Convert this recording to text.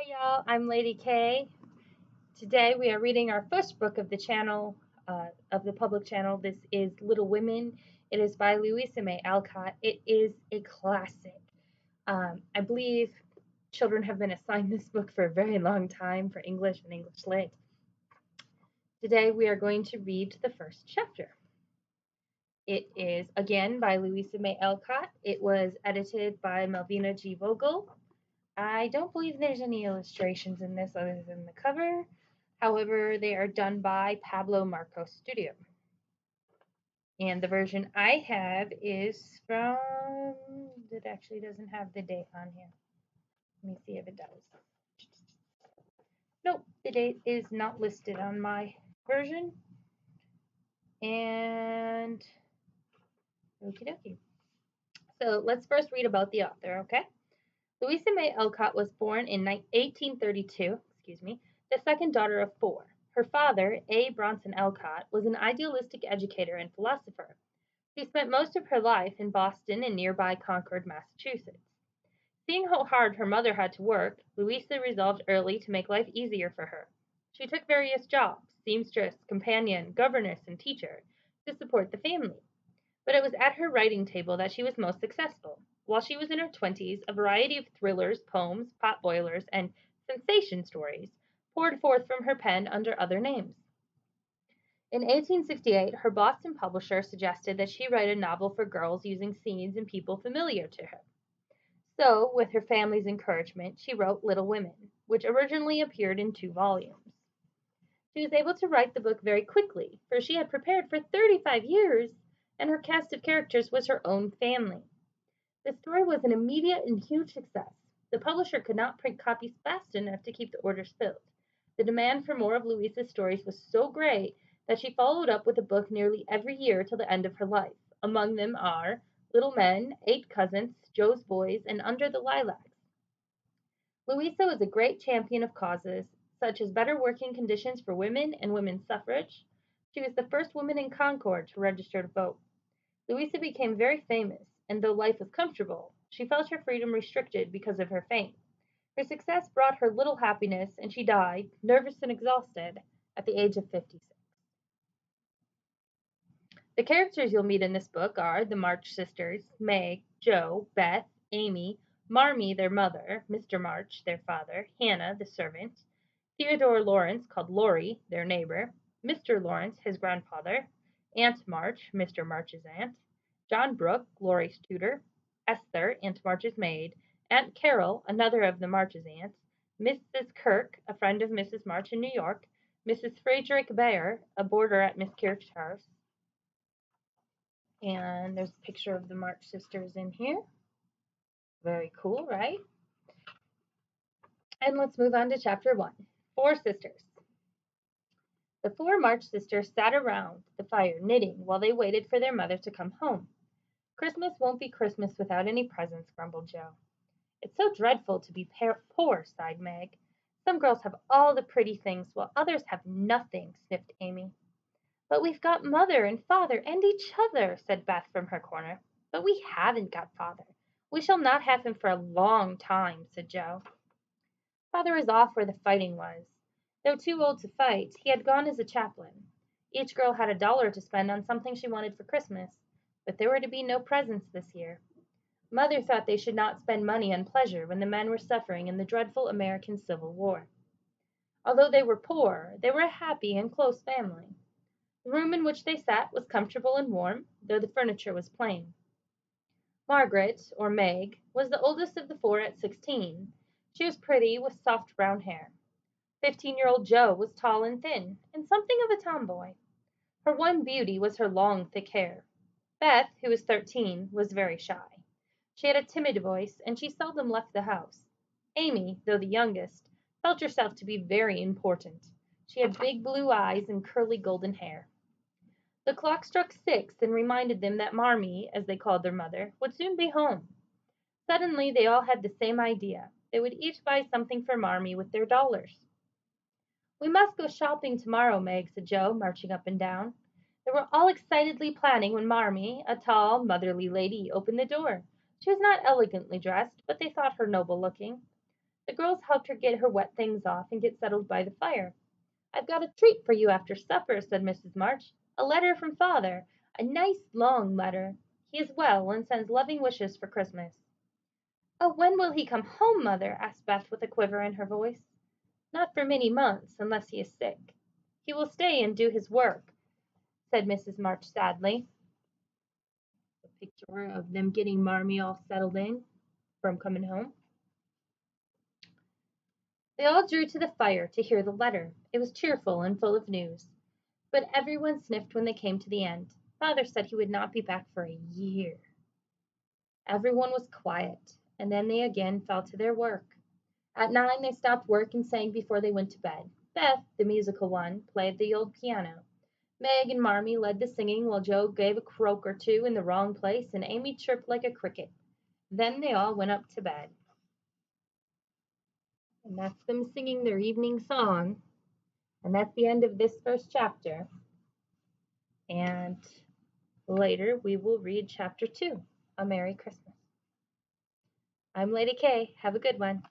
Y'all, I'm Lady K. Today we are reading our first book of the channel, of the public channel. This is Little Women. It is by Louisa May Alcott. It is a classic. I believe children have been assigned this book for a very long time for English and English Lit. Today we are going to read the first chapter. It is, again, by Louisa May Alcott. It was edited by Melvina G. Vogel. I don't believe there's any illustrations in this other than the cover. However, they are done by Pablo Marco Studio. And the version I have is from, it actually doesn't have the date on here. Let me see if it does. Nope, the date is not listed on my version. And okie dokie. So let's first read about the author, okay? Louisa May Alcott was born in 1832, the second daughter of four. Her father, A. Bronson Alcott, was an idealistic educator and philosopher. She spent most of her life in Boston and nearby Concord, Massachusetts. Seeing how hard her mother had to work, Louisa resolved early to make life easier for her. She took various jobs, seamstress, companion, governess, and teacher, to support the family. But it was at her writing table that she was most successful. While she was in her 20s, a variety of thrillers, poems, potboilers, and sensation stories poured forth from her pen under other names. In 1868, her Boston publisher suggested that she write a novel for girls using scenes and people familiar to her. So, with her family's encouragement, she wrote Little Women, which originally appeared in 2 volumes. She was able to write the book very quickly, for she had prepared for 35 years, and her cast of characters was her own family. The story was an immediate and huge success. The publisher could not print copies fast enough to keep the orders filled. The demand for more of Louisa's stories was so great that she followed up with a book nearly every year till the end of her life. Among them are Little Men, 8 Cousins, Joe's Boys, and Under the Lilacs. Louisa was a great champion of causes such as better working conditions for women and women's suffrage. She was the first woman in Concord to register to vote. Louisa became very famous, and though life was comfortable, she felt her freedom restricted because of her fame. Her success brought her little happiness, and she died, nervous and exhausted, at the age of 56. The characters you'll meet in this book are the March sisters, Meg, Jo, Beth, Amy, Marmee, their mother, Mr. March, their father, Hannah, the servant, Theodore Lawrence, called Laurie, their neighbor, Mr. Lawrence, his grandfather, Aunt March, Mr. March's aunt, John Brooke, Laurie's tutor, Esther, Aunt March's maid, Aunt Carol, another of the March's aunts, Mrs. Kirk, a friend of Mrs. March in New York, Mrs. Frederick Bayer, a boarder at Miss Kirk's house, and there's a picture of the March sisters in here. Very cool, right? And let's move on to chapter 1. 4 sisters. The 4 March sisters sat around the fire knitting while they waited for their mother to come home. Christmas won't be Christmas without any presents, grumbled Jo. It's so dreadful to be poor, sighed Meg. Some girls have all the pretty things while others have nothing, sniffed Amy. But we've got Mother and Father and each other, said Beth from her corner. But we haven't got Father. We shall not have him for a long time, said Jo. Father is off where the fighting was. Though too old to fight, he had gone as a chaplain. Each girl had $1 to spend on something she wanted for Christmas, but there were to be no presents this year. Mother thought they should not spend money on pleasure when the men were suffering in the dreadful American Civil War. Although they were poor, they were a happy and close family. The room in which they sat was comfortable and warm, though the furniture was plain. Margaret, or Meg, was the oldest of the 4 at 16. She was pretty, with soft brown hair. 15-year-old Jo was tall and thin, and something of a tomboy. Her one beauty was her long, thick hair. Beth, who was 13, was very shy. She had a timid voice, and she seldom left the house. Amy, though the youngest, felt herself to be very important. She had big blue eyes and curly golden hair. The clock struck 6 and reminded them that Marmee, as they called their mother, would soon be home. Suddenly they all had the same idea. They would each buy something for Marmee with their dollars. We must go shopping tomorrow, Meg, said Jo, marching up and down. They were all excitedly planning when Marmee, a tall, motherly lady, opened the door. She was not elegantly dressed, but they thought her noble looking. The girls helped her get her wet things off and get settled by the fire. "I've got a treat for you after supper," said Mrs. March. "A letter from father. A nice long letter. He is well and sends loving wishes for Christmas." "Oh, when will he come home, Mother?" asked Beth with a quiver in her voice. "Not for many months, unless he is sick. He will stay and do his work," said Mrs. March sadly. A picture of them getting Marmee all settled in from coming home. They all drew to the fire to hear the letter. It was cheerful and full of news. But everyone sniffed when they came to the end. Father said he would not be back for a year. Everyone was quiet, and then they again fell to their work. At 9 they stopped work and sang before they went to bed. Beth, the musical one, played the old piano. Meg and Marmee led the singing while Joe gave a croak or two in the wrong place and Amy chirped like a cricket. Then they all went up to bed. And that's them singing their evening song. And that's the end of this first chapter. And later we will read chapter 2, A Merry Christmas. I'm Lady K. Have a good one.